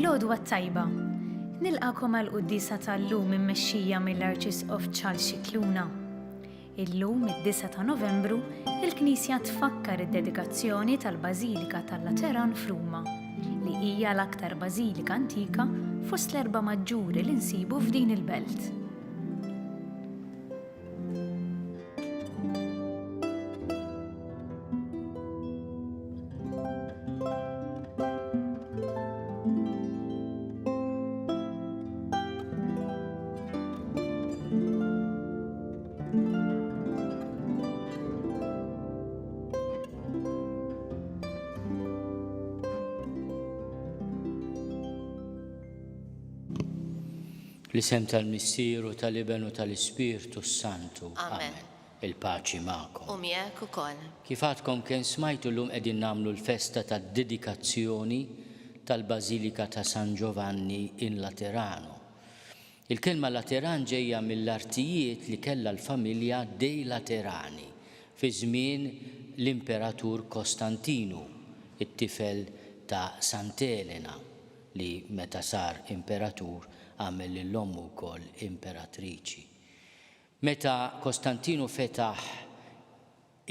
L-għodwa tajba. Nilqakom għal-quddisa tal-lum immexxija mill-Arċisqof Charles Scicluna. Illum, id-9 ta' Novembru, il-Knisja tfakkar id-dedikazzjoni tal-Bażilika tal-Lateran f'Ruma, li hija l-aktar bażilika antika fost l-erba' maġġuri li nsibu f'din il-belt. L-isem tal-Missieru, tal-Iben u tal-Ispirtu Santu. Amen. Il-paċi magħkom. U miegħek ukoll. Kif għadkom kien smajtu llum qegħdin nagħmlu l-festa tad-dedikazzjoni tal-Bażilika ta' San Giovanni in Laterano. Il-kelma Lateran ġejja mill-artijiet li kellha l-familja dei Laterani fi żmien l-Imperatur Kostantinu, it-tifel ta' Sant'Elena, li meta sar imperatur għamel l-ommu wkoll imperatriċi. Meta Kostantinu fetaħ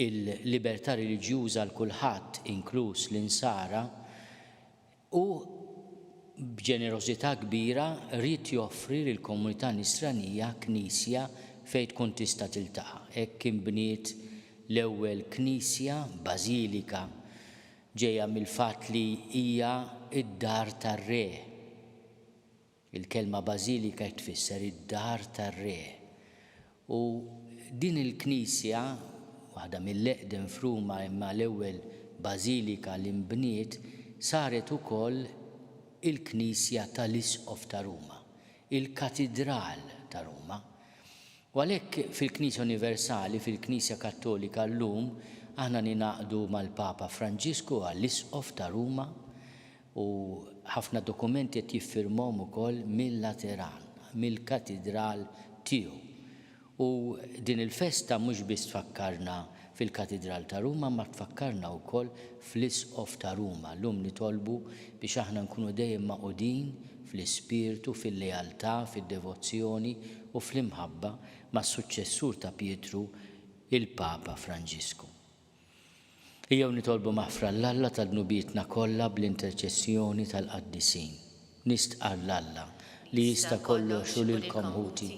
il-libertà reliġjuża l kulħadd, inkluż l-insara, u b'ġenerożità kbira rid joffri lill-komunità nisranija knisja fejn tkun tista' tiltaqa'. Hekk kien bniet l-ewwel knisja bażilika ġejja mill-fatt li hija id-dar tar-re. Il-kelma bażilika tfisser id-dar tar-re. U din il-knisja, waħda mill-eqdem f'Ruma imma l-ewwel bażilika li nbniet, saret ukoll il-Knisja tal-Isqof ta' Ruma, il-Katidral ta' Ruma. U għalhekk fil-Knisja Universali, fil-Knisja Kattolika llum, aħna ninaqdu mal-Papa Franġisku għall-Isqof ta' Ruma u ħafna dokumenti qed jiffirmhom ukoll mill-Lateran, mill-Katidral tiegħu. U din il-festa mhux biss tfakkarna fil-Katidral ta' Ruma, ma tfakkarna wkoll fl-Isqof ta' Ruma. Llum nitolbu biex aħna nkunu dejjem maqudin fl-ispirtu, fil-lealtà, fid-devozzjoni u fl-imħabba mas-suċċessur ta' Pietru, il-Papa Franġisku. Ejjew nitolbu maħfra l-Alla tal-dnubietna kollha bl-interċessjoni tal-qaddisin. Nistqar l-Alla li jista' kollox u lilkom ħuti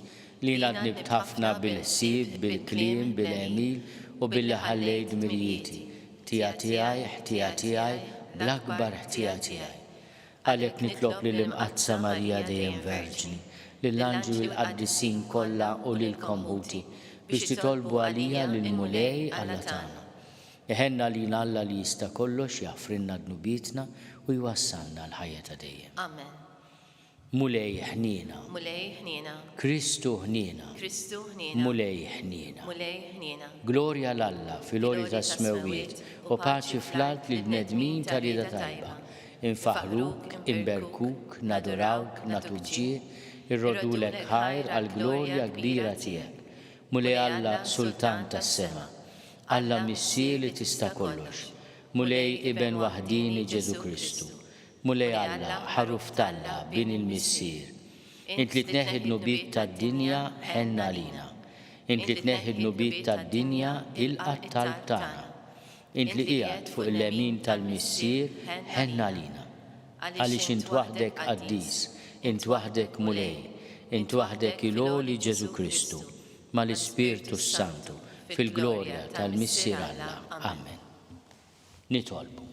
li nadnibt ħafna bil-ħsieb, bil-kliem, bil-emil u billi ħallejt mirjieti. Tija tiegħi, bl-akbar ħtija tiegħi. Għalhekk nitlob lill-imqazza Marija dejjem Verġni, lill-anġlu l-qaddisin kollha u lilkom ħuti biex titolbu għalija lill-mulej Alla tagħna. Iħenna lina Alla li jista' kollox jaffrinna dnubietna u jwassalna l-ħajja ta' dejjem. Amen. Mulej ħniena. Mulej ħniena. Kristu ħniena. Kristu ħniena. Mulej ħniena. Mulej ħniena. Glorja l-Alla fil-għoli ta' smewiet u paċi fl-art li bnedmin ta' rida tajba. Infaħruk, inberkuk, nadurawk, natuġġir, irrodulek ħajr għal-glorja kbira tiegħek. Mulej Alla Sultan tas-sema. Alla Missier li tista' kollox. Mulej Iben waħdini Ġesu Kristu. Mulej Alla ħaruf talla bin il-Missier. Int li tneħħi dnubiet tad-dinja ħenna lina. Int li tneħħi dnubiet tad-dinja ilqat talb tagħna. Int li qiegħed fuq il-lemin tal-Missier ħenna lina. Għaliex int waħdek qaddis, int waħdek mulej, int waħdek il-għoli Ġesu Kristu, mal-Ispirtu Santu, fil-glorja tal-Missier Alla. Amen. Nitolbu.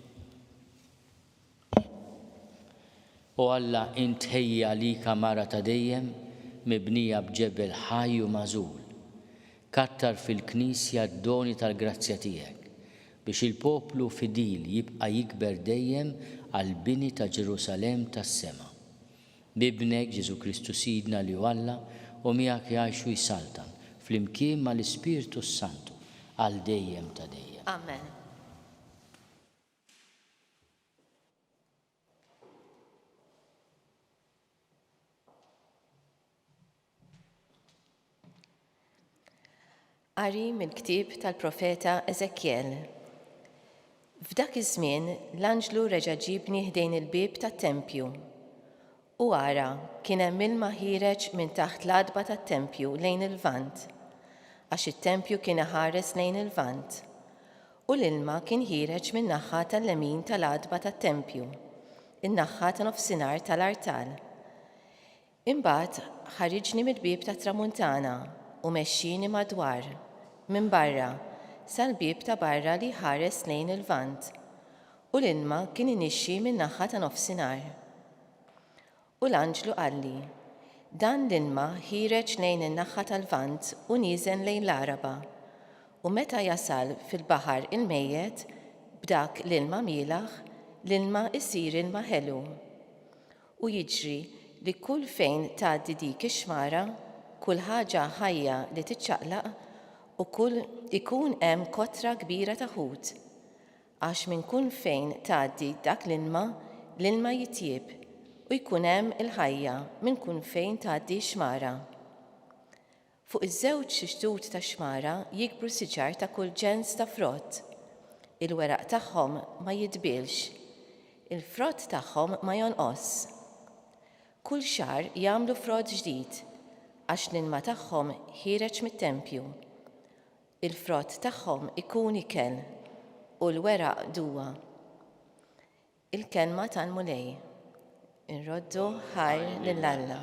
O Alla, int ħejja lika mara ta' dejjem mibnija b'ġebel ħaj u mażul. Kattar fil-Knisja d-doni tal-grazzja tiegħek biex il-poplu fidil jibqa' jikber dejjem għall-bini ta' Ġerusalemm tas-sema. Bibnek Ġesu Kristu Sidna li Alla u miegħek jgħixu jsaltan fl-imkien mal-Ispirtu Santu għal dejjem ta' dejjem. Amen. Qari mill-ktieb tal-profeta Eżekjel. F'dak iż-żmien l-anġlu reġa' ġibni ħdejn il-bieb tat-tempju U ara kien hemm ilma ħireġ minn taħt l-adba tat-tempju lejn il-vant, għax it-tempju kien iħares lejn il-vant. U l-ilma kien ħireġ minn naħa tal-lemin tal-adba tat-tempju, in-naħa ta' nofsinhar tal-artal. Imbagħad ħariġni mill-bieb tat-tramuntana u mexxini madwar, minn barra, sal-bieb ta' barra li ħares lejn il-vant, u l-ilma kien inixxi minn naħa ta' nofsinhar. U l-anġlu qalli, dan l-ilma ħireġ lejn in-naħa tal-vant u nieżen lejn l-Araba, u meta jasal fil-baħar il-mejjed, b'dak l-ilma mielaħ, l-ilma isir ilma ħelu. U jiġri li kull fejn tgħaddi dik ix-xmara, kull ħaġa ħajja li tiċċaqlaq u kull ikun hemm kotra kbira ta' ħut. Għax minn kull fejn tgħaddi dak l-ilma jitjieb u jkun hemm il-ħajja minn kull fejn tgħaddi xmara. Fuq iż-żewġ xtut ta' xmara jikbru siġar ta' kull ġens ta' frott. Il-weraq tagħhom ma jitbilx, il-frott tagħhom ma jonqos. Kull xahar jagħmlu frott ġdid, għax l-ilma tagħhom ħireġ mit-tempju. Il-frott tagħhom ikun ikel u l-weraq duwa. Il-kelma tal-mulej. Irroddu ħajr lill-Alla.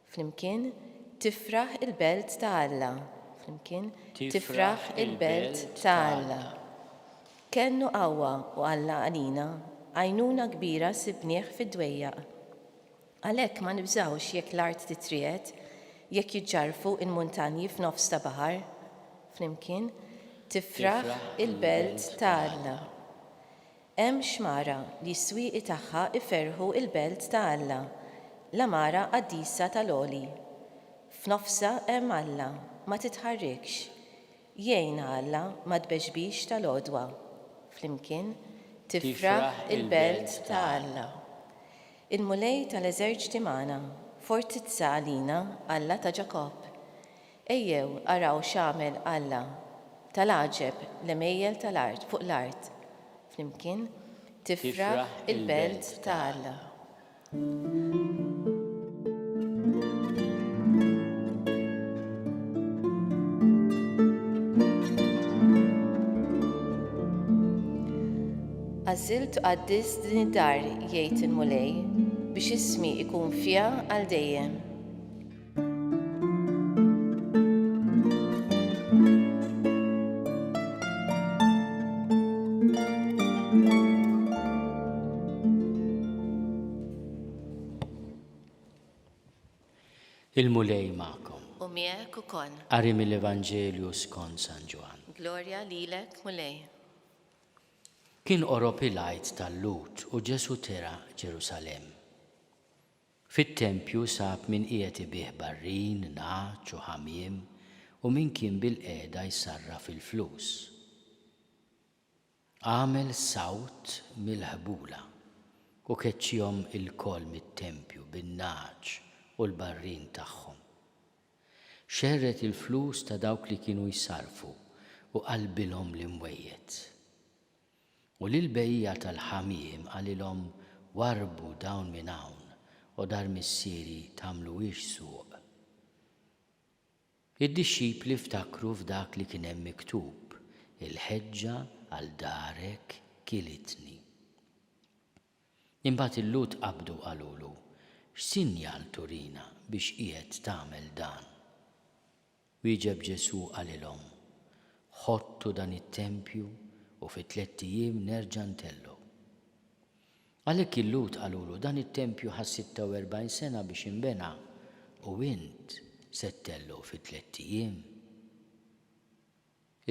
Flimkien tifraħ il-belt ta' Alla. Flimkien tifraħ il-belt ta' Alla. Kennu qawwa u Alla għalina għajnuna kbira sibnieh fid-dwejjaq. Għalhekk ma nibżawx jekk l-art titried, jekk jiġġarfu il-muntanji f'nofs ta' baħar. Flimkien tifraħ il-belt ta' Alla. Hemm xmara li s-swieqi tagħha iferħu il-belt ta' Alla, l-amara qaddisa tal-għoli. F'nofsa hemm Alla, ma titħarrikx. Jgħinha Alla ma tbeġbix tal-għodwa. Flimkien tifraħ il-belt ta' Alla. Il-mulej tal-eżerċiti magħna, fortizza għalina Alla ta' Ġakob. Ejjew araw x'għamel Alla, tal-għaġeb l-emejjel tal-art fuq l-art. Flimkien tifraħ il-belt ta' Alla. Għażilt qaddis din id-dar jgħid il-mulej biex ismi ikun fiha għal dejjem. Il-mulej ma'kom. U miegħek ukoll. Qari mill-Evanġelju skont San Ġwan. Glorja lilek, mulej. Kien qorob il-għid tal-Lut u Ġesu tera Ġerusalem. Fit-tempju sab min qiegħed ibih barrin, naċ u ħamiem u min kien bil-qiegħda jsarraf il-flus. Għamel sawt mill-ħbula u keċċihom il-koll mit-tempju bin-naċ u l-barrin tagħhom. Xerret il-flus ta' dawk li kienu jsarfu u qalbilhom l-imwejjed. U lil-bejja tal-ħamiem qalilhom warbu dawn minn hawn u dar missieri tagħmluhiex suq. Id-dixxipli ftakru f'dak li kien hemm miktub, il-ħeġġa għal darek kilitni. Imbagħad il-Lut qabdu qalulu, x'sinjal turina biex qiegħed tagħmel dan? Wieġeb Ġesu qalilhom, ħottu dan it-tempju u fi 3 ijiem nerġa' ntellu. Għalhekk il-Lut qalulu dan it-tempju ħa 46 sena biex inbena u int se ttellu fi 3 ijiem.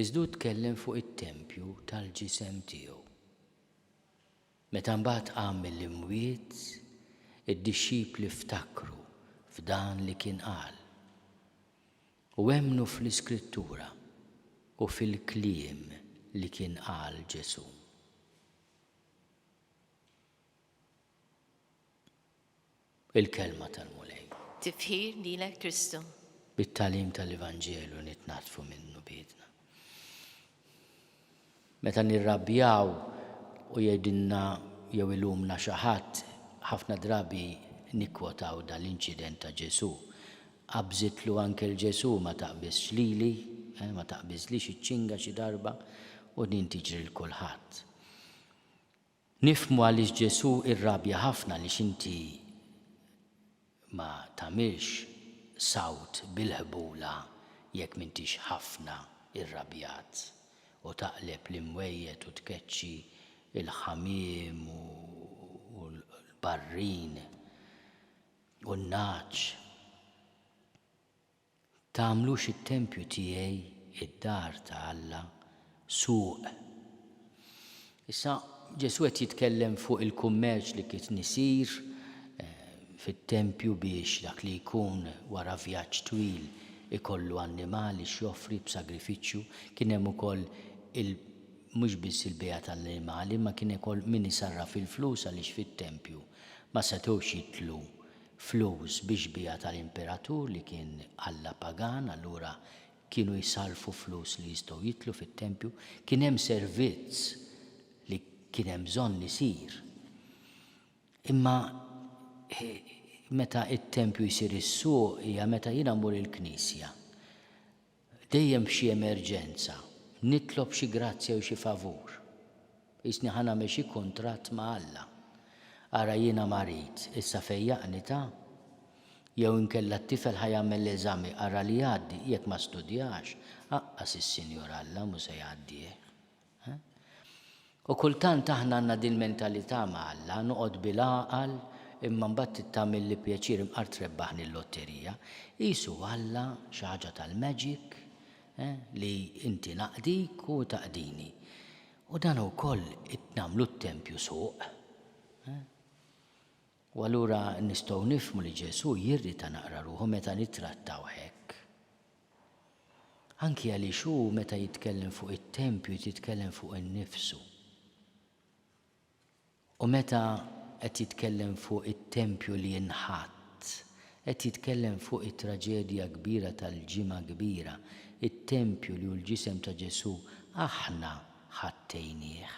Iżdu tkellem fuq it-tempju tal-ġisem tiegħu. Meta mbagħad qam mill-imwiet, id-dixxipli ftakru f'dan li kien qal u emmnu fl-Iskrittura u fil-kliem li kien qal Ġesu. Il-kelma tal-mulej. Tifħir lilek Kristu. Bit-talim tal-Evanġelju nitnatfu minnu biedna. Meta nirrabjaw u jgħidilna jew ilumna xi ħadd, ħafna drabi nikkwotaw dal-inċident ta' Ġesu. Qabżitlu anke l-Ġesu ma taqbis lili, ma taqbis li ċinga xi darba u din tiġri l-kulħadd. Nifmu għaliex Ġesu irrabja ħafna li inti ma tagħmilx sawt bil-ħbula jekk m'intix ħafna irrabjat u taqleb l-imwejjed u tkeċċi il-ħamiem u l-barrin u n-naċ. Tagħmlux it-tempju tiegħi, id-dar ta' Alla, suq. Issa Ġesu qed jitkellem fuq il-kummerċ li kien isir fit-tempju biex dak li jkun wara vjaġġ twil ikollu annimali x'joffri b'sagrifiċċju. Kien hemm ukoll mhux biss il-bejgħa tal-annimali, ma kien ukoll min isarraf il-flus għaliex fit-tempju ma setgħux jitlu flus biex bija tal-imperatur li kien Alla pagan, allura kienu jsarfu flus li jistgħu jitlu fit-tempju. Kien hemm servizz li kien hemm bżonn isir. Imma meta it-tempju jsir is-suq hija meta jiena mmur il-Knisja. Dejjem f'xi emerġenza, nitlob xi grazzja u xi favur. Isni ħa nagħmel xi kuntratt ma' Alla. Ara jiena marit, issa fejjaqni ta' jew inkella t-tifel ħajjagħmel l-eżami ara li jgħaddi jekk ma studjax, aqqas is-Sinjur Alla mhux se jgħaddih. U kultant aħna għandna din mentalità ma' Alla, noqgħod bil-għaqal imma mbagħad tagħmel li pjaċir imqar trebbaħni l-lotterija. Qisu Alla xi ħaġa tal-magic li inti naqdik u taqdini. U dan ukoll nagħmlu t-tempju suq. U allura nistgħu nifhmu li Ġesu jirrita naqra ruħu meta nittrattaw hekk. Anki għaliex hu meta jitkellem fuq it-tempju jitkellem fuq innifsu. U meta qed jitkellem fuq it-tempju li jinħatt, qed jitkellem fuq it-traġedja kbira tal-ġimgħa kbira, it-tempju li hu l-ġisem ta' Ġesu aħna ħattejnieh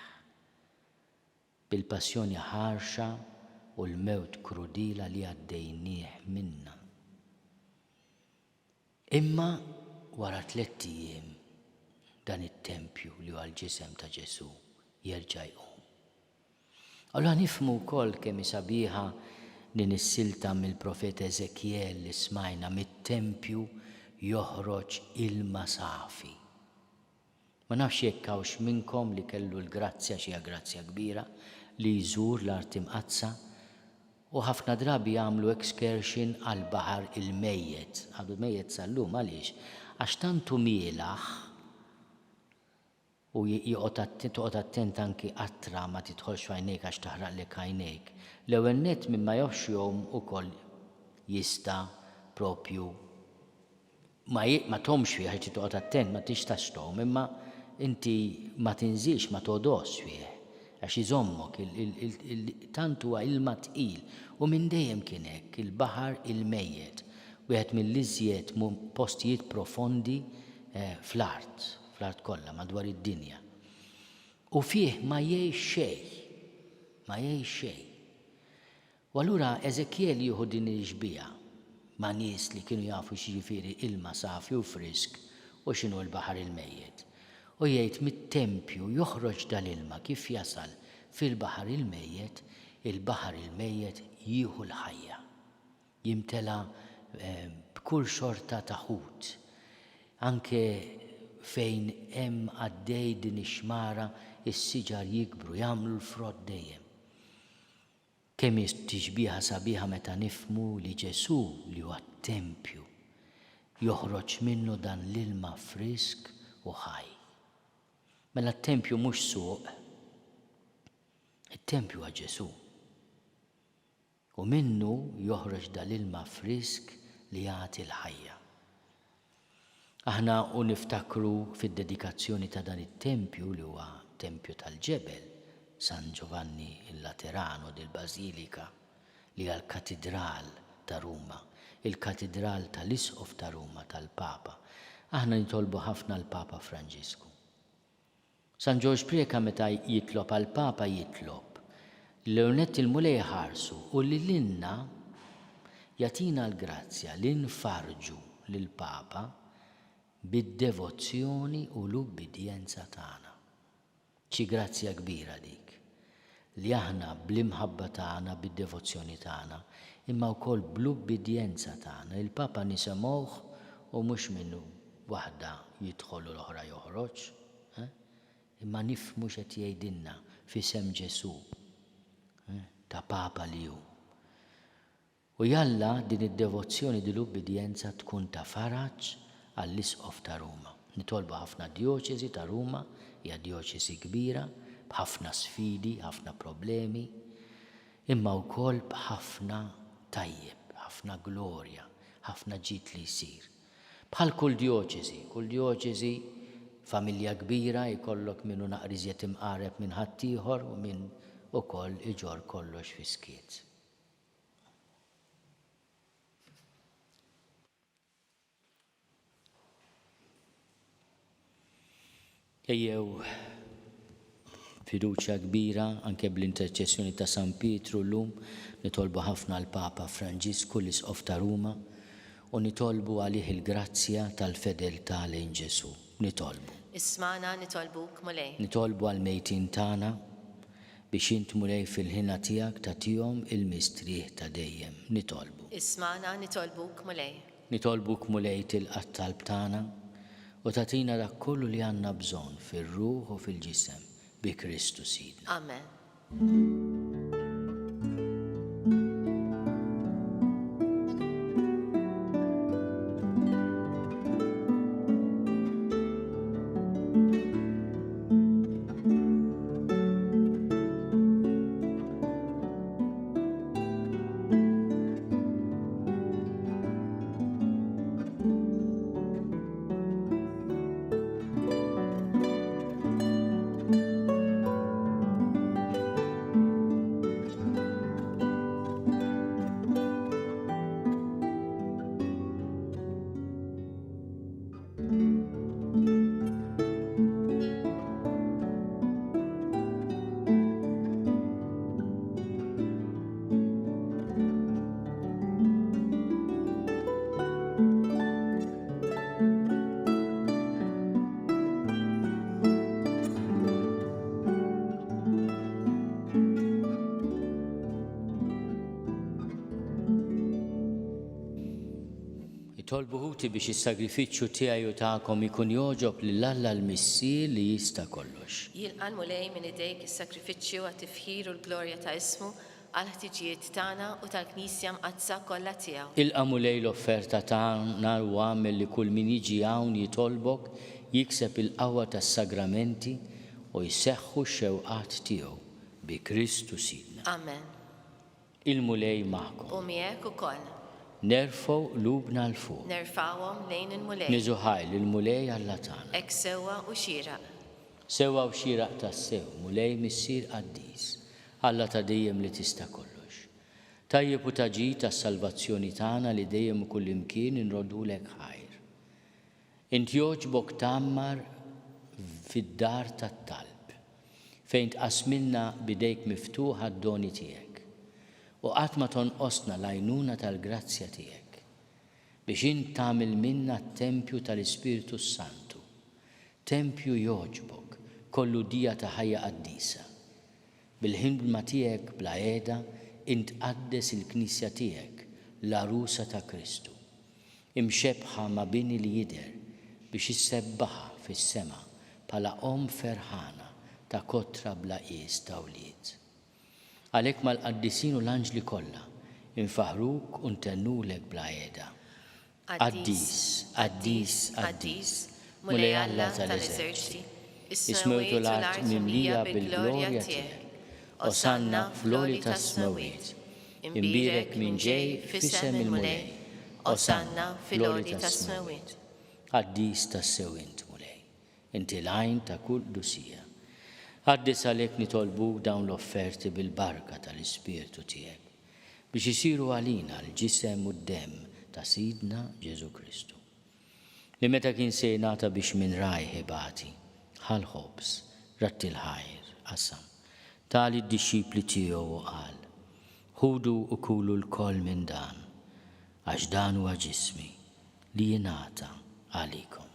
bil-passjoni ħarxa u l-mewt krudila li għaddejnieh minna. Imma wara 3 ijiem dan it-tempju li huwa l-ġisem ta' Ġesu jerġa' jqum. Allura nifhmu wkoll kemm sabiħa din is-silta mill-profeta Eżekjel li smajna mit-tempju joħroġ ilma safi. Ma nafx jekk hawnx minnkom li kellu l-grazzja xi grazzja kbira li jżur l-Art Imqazza u ħafna drabi jagħmlu excursion għal baħar il-mejjed. Għadu mejjed sal-lum għaliex? Għax tantu mielaħ u toqgħod attent anki qattra ma tidħolx f'għajnejk għax taħraqlek għajnejk. L-ewwel nett minn ma joħxihom ukoll jista' propju ma tomx fih għax toqgħod attent ma tixtax tom, imma inti ma tinżilx ma todos fih għax iżommok tant huwa ilma tqil u minn dejjem kien hekk il-baħar il-mejjed wieħed mill-iżjed postijiet profondi fl-art kollha madwar id-dinja. U fih ma jgħix xejn. U allura Eżekjel jieħu din il-ġbija ma' nies li kienu jafu x'jiġifieri ilma safi u frisk u x'inhu l-baħar il-mejjed. U jgħid mit-tempju joħroġ dal-ilma kif jasal fil-baħar il-mejjed, il-baħar il-mejjed jieħu l-ħajja. Jimtela b'kull xorta ta' ħut. Anke fejn hemm għaddej din ix-xmara is-siġar jikbru jagħmlu l-frott dejjem. Kemm tixbiħa sabiħa meta nifhmu li Ġesu li huwa t-tempju joħroġ minnu dan l-ilma frisk u ħaj. Mela t-tempju mhux suq, it-tempju huwa Ġesu. U minnu joħroġ dal-ilma frisk li jagħti l-ħajja. Aħna u niftakru fid-dedikazzjoni ta' dan it-tempju li huwa tempju tal-ġebel, San Giovanni il-Laterano del-Basilika, li hija l-katedral ta' Ruma, il-katedral tal-Isqof ta' Ruma tal-Papa. Aħna nitolbu ħafna l-Papa Franġisku. San Ġorġ Prieka meta jitlob għall-Papa jitlob l-ewnet il-mulej ħarsu u li l-inna jatina l-grazzja li nfarġu lill-Papa bid-devozzjoni u l-ubbidjenza tagħna. Ċi grazzja kbira dik li aħna bl-imħabba tagħna bid-devozzjoni tagħna imma wkoll bl-ubbidjenza tagħna. Il-Papa nisimgħuh u mhux minnu waħda jidħol u l-oħra joħroġ, imma nifhmu x'qed jgħidilna f'isem Ġesu ta' Papa li hu. U jalla din id-devozzjoni din l-ubbidjenza tkun ta' faraġġ għall-Isqof ta' Ruma. Nitolbu ħafna dioċesi ta' Ruma, hija dioċesi kbira, b'ħafna sfidi, ħafna problemi, imma wkoll b'ħafna tajjeb, ħafna glorja, ħafna ġid li jsir. Bħal kull dioċesi familja kbira jkollok minnu naqriżiet imqareb minn ħaddieħor u minn ukoll iġor kollox fi skiet. Ejjew fiduċja kbira anke bl-interċessjoni ta' San Pietru llum nitolbu ħafna l-Papa Franġisku l-Isqof ta' Ruma u nitolbu għalih il-grazzja tal-fedeltà lejn Ġesu. Nitolbu. Ismana nitolbuk mulej. Nitolbu għal-mejtin tagħna biex int mulej fil-ħina tiegħek tagħtihom il-mistrieħ ta' dejjem. Nitolbu. Ismana nitolbuk mulej. Nitolbuk mulej tilqat talb tagħna u tagħtina dak kollu li għandna bżonn fir-ruħ u fil-ġisem bi Kristu Sidna. Amen. Tolbu ħuti biex is-sagrifiċċju tiegħi u tagħkom ikun joġob lill-Alla l-Missier li jista' kollox. Jilqa' mulej minn idejk is-sagrifiċċju għat-tifħir u l-glorja ta' ismu għal ħtiġijiet tagħna u tal-Knisja mqazza kollha tiegħu. Ilqa' mulej l-offerta tagħna u għamel li kull min jiġi hawn jitolbok jikseb il-qawwa tas-sagramenti u jseħħu x-xewqat tiegħu bi Kristu Sidna. Amen. Il-mulej magħkom. U miegħek ukoll. Nerfgħu qlubna l fuq. Nerfawhom lejn il-mulej. Niżuħaj il-mulej Alla tagħna. Hekk sewwa u xieraq. Sewwa u xieraq tas-sew, mulej missier qaddis, Alla ta' dejjem li tista' kollox. Tajjeb u taġi tas-salvazzjoni tagħna li dejjem u kull imkien inrodulek ħajr. Int jogħġbok tagħmmar fid-dar tat-talb fejn tqasmilna bidejk miftuħa d-doni tiegħek. U qatt ma tonqosna l-għajnuna tal-grazzja tiegħek biex int tagħmel minna t-tempju tal-Ispiritu Santu, tempju jogħġbok kollu dija ta' ħajja qaddisa. Bil-ħidma tiegħek bla qiegħda int qaddes il-Knisja tiegħek l-arusa ta' Kristu, imxebħa ma' bini li jidher biex issebbaħa fis-sema bħala ferħana ta' kotra bla qies ta' wlied. Għalhekk mal-qaddisin u l-anġli kollha infaħruk u ntennulek bla qiegħda. Qaddis, qaddis, qaddis, mulej Alla tal-eżerċiti, ismewtu l-art mimlija bil-glorja tiegħek, osanna fl-għoli tas-smawiet, imbirek minn ġej f'isem il-mulej, osanna fil-għoli tas-smawiet. Qaddis tas-sewint mulej, inti l-għajn ta' kull dusija. Qaddis għalhekk nitolbuk dawn l-offerti bil-barka tal-Ispirtu tiegħek biex isiru għalina l-ġisem u d-demm ta' Sidna Ġesu Kristu. Li meta kien se jingħata biex minn rajħ ibati, ħal-ħobs, ratti l-ħajr, qasam, tali d-dixxipli tiegħu u qal, ħudu u kulu l-koll minn dan, għax dan huwa ġismi li jingħata għalikom.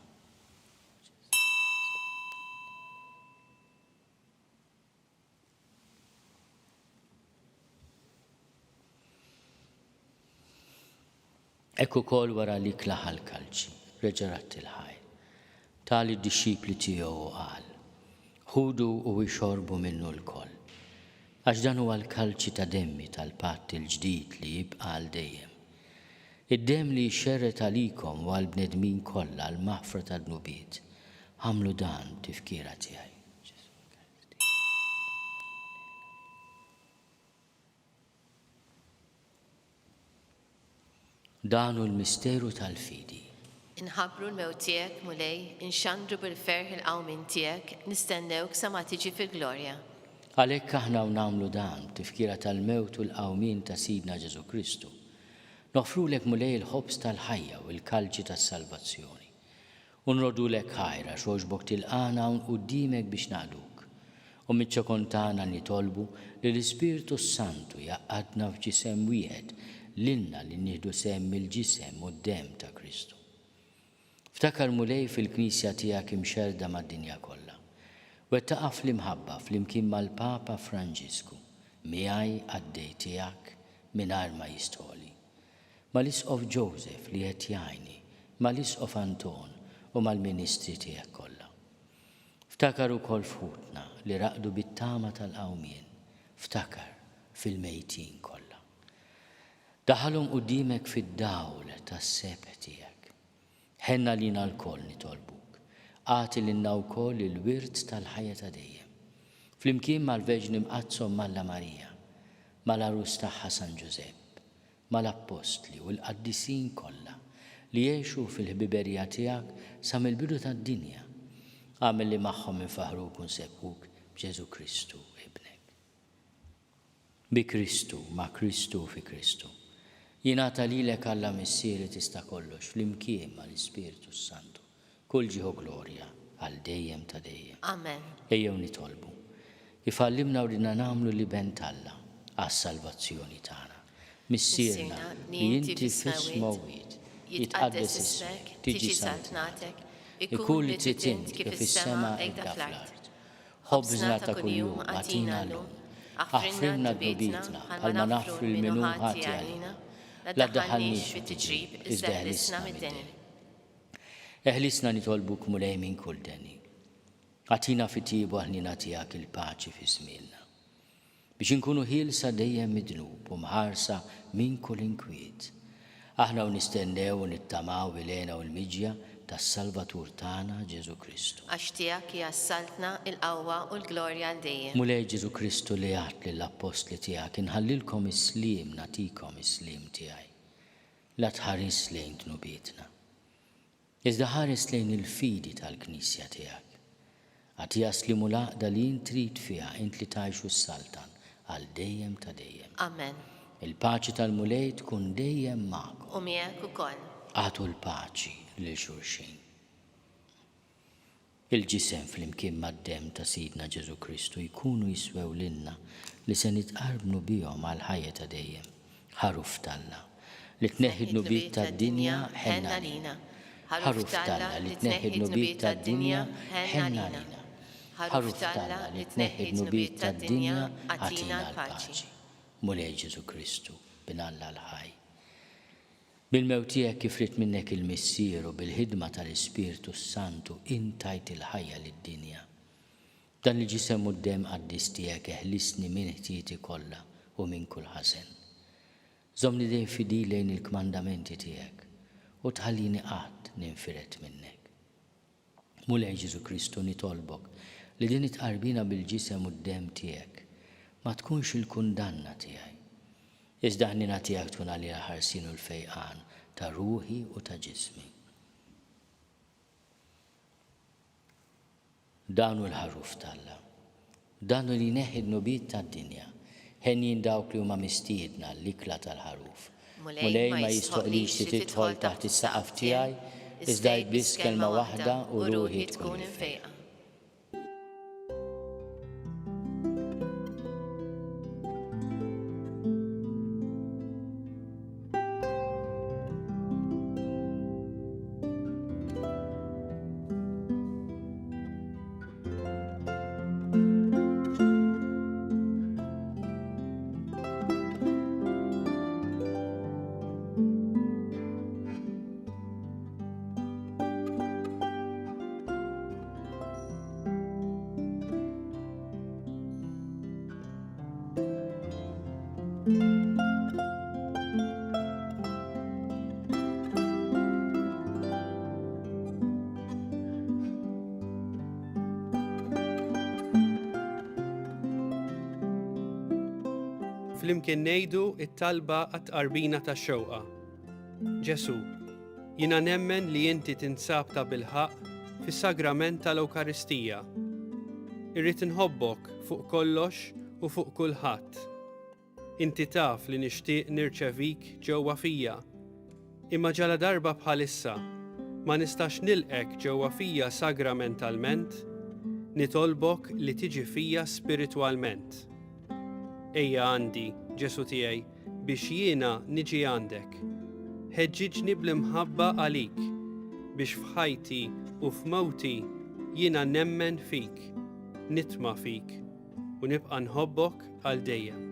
Ekku kol wara li klaħal kalċi, reġarat il-ħajl. Tali d-disċipli tiegħu qal, ħudu u jxorbu minnu l-koll. Għax dan huwa l-kalċi ta' demmi tal-patt il-ġdid li jibqa' għal dejjem. Id-dem li jxerret għalikom u għal-bnedmin kollha għal-maħfra tad-nubiet. Għamlu dan tifkira tiegħi. Danu l-misteru tal-fidi. Inħabru l-mewt tiegħek mulej, inxandru bil-ferħ il-qawmin tiegħek, nistennewk sa ma tiġi fil-glorja. Għalhekk aħna nagħmlu dan tifkira tal-mewt u l-qawmin ta' Sidna Ġesu Kristu. Nofrulek mulej il-ħobs tal-ħajja u l-kalċi tas-salvazzjoni. Unrodulek ħajra xogħġbok tilqana hawn quddiemek biex naqduk. U miċ-ċokontana nitolbu li l-Ispiritu Santu jaqqadna f'ġisem wieħed l-inna li nieħdu semm il-ġisem u d-dem ta' Kristu. Ftakar mulej fil-Knisja tiegħek imxerda mad-dinja kollha. Wettaqa fl-imħabba fl-imkien mal-Papa Franġisku, miegħi għaddej tiegħek mingħajr ma jistħoli. Mal-Isqof Joseph li qed jgħinni, mal-Isqof Anton u mal-Ministri tiegħek kollha. Ftakar ukoll f'ħutna li raqdu bit-tama tal-qawmien, ftakar fil-mejtin kollha. Daħalhom quddiemek fid-dawl tas-sebħ tiegħek. Ħenna lina l-koll nitolbuk. Għati lilna wkoll il-wirt tal-ħajja ta' dejjem. Flimkien mal-Verġni Mqazzom Malla Marija, mal-Arus tagħha San Ġusepp, mal-Apostli u l-qaddisin kollha li jgħixu fil-ħbiberija tiegħek sa mill-bidu tad-dinja. Għamel li magħhom infaħruk u nsebbħuk b'Ġesu Kristu ibnek. Bi Kristu, ma' Kristu fi Kristu. Jingħata lilek Alla missieri tista' kollox fl-imkien mal-Ispiritu Santu. Kull ġieħu glorja għal dejjem ta' dejjem. Amen. Ejjew nitolbu. Ifallimna u ridna nagħmlu li ben Alla għas-salvazzjoni tagħna. Missierna li inti fis-smawit jitqaddes ismek, tiġi saltnatek, ikun li titint kif is-sema hekk fl-art. Ħobżna ta' kuljum għatina llum, aħfrinna d-dubitna bħal ma naħfru l-minu ħati għalina. La daħalniex fit-tiġrib, iżda eħlisna mid-deni. Eħlisna nitolbuk mulej minn kull deni. Għatina fit-tiebu aħnina tiegħek il-paċi fi żmielna. Biex inkunu ħielsa dejjem midnub u mħarsa minn kull inkwiet. Aħna nistennew u nittamaw il-għena u l-miġja tas-Salvatur tagħna Ġesu Kristu. Għax tiegħek hija assaltna il-qawwa u l-glorja għal dejjem. Mulej Ġesu Kristu li għat lill-Apostli tiegħek inħallilkom is-sliem nagħtikom is-sliem tiegħi. La tħares lejn tnubietna. Iżda ħares lejn il-fidi tal-Knisja tiegħek. Għati jaslimu laqda li trid fiha int li tgħixu s-saltan għal dejjem ta' dejjem. Amen. Il-paċi tal-mulej tkun dejjem magħkom. U miegħek ukoll. Għatu l-paċi lil xulxin. Il-ġisem fl-imkien mad-dem ta' Sidna Ġesu Kristu jkunu jiswew lilna li se nitqarbnu bihom għal ħajja ta' dejjem. Ħaruf talla li tneħħi d-nubiet tad-dinja ħenna lina. Ħaruf talla li tneħħi d-nubiet tad-dinja ħenna lina. Ħaruf talla li tneħħi d-nubiet tad-dinja għatina l-paċi. Mulej Ġesu Kristu bin Alla l-ħaj. Bil-mewt tiegħek kif rid minnek il-missieru bil-ħidma tal-Ispiritu Santu intajt il-ħajja lid-dinja. Dan il-ġisem u d-dem qaddis tiegħek eħlisni minn ħtieti kollha u minn kull ħażen. Żommni dejjem fidi lejn il-kmandamenti tiegħek u tħallini qatt ninfiret minnek. Mulej Ġesu Kristu nitolbok li din itqarbina bil-ġisem u d-dem tiegħek ma tkunx il-kundanna tiegħi. Iżda ħnina tiegħek tkun għalija ħarsin u l-fejqan ta' ruħi u ta' ġismi. Danu l-ħaruf talla. Danu li neħid nubiet tad-dinja. Ħenjin dawk li huma mistiedna l-ikla tal-ħaruf. Mulej ma jistoqlix li tidħol taħt is-saqaf tiegħi, iżda biss kelma waħda u ruħi tkun infejqa. Flimkien ngħidu it-talba għat-tqarbina tax-xewqa. Ġesu, jiena nemmen li inti tinsab ta' bilħaq fis-sagrament tal-Ewkaristija. Irrid inħobbok fuq kollox u fuq kulħadd. Inti taf li nixtieq nirċevik ġewwa fija, imma ġala darba bħalissa ma nistax nilqek ġewwa fija sagramentalment, nitolbok li tiġi fija spiritwalment. Ejja għandi, Ġesu tiegħi, biex jiena niġi għandek. Ħeġġiġni bl-imħabba għalik, biex f'ħajti u f'mewti jiena nemmen fik, nitma' fik u nibqa' nħobbok għal dejjem.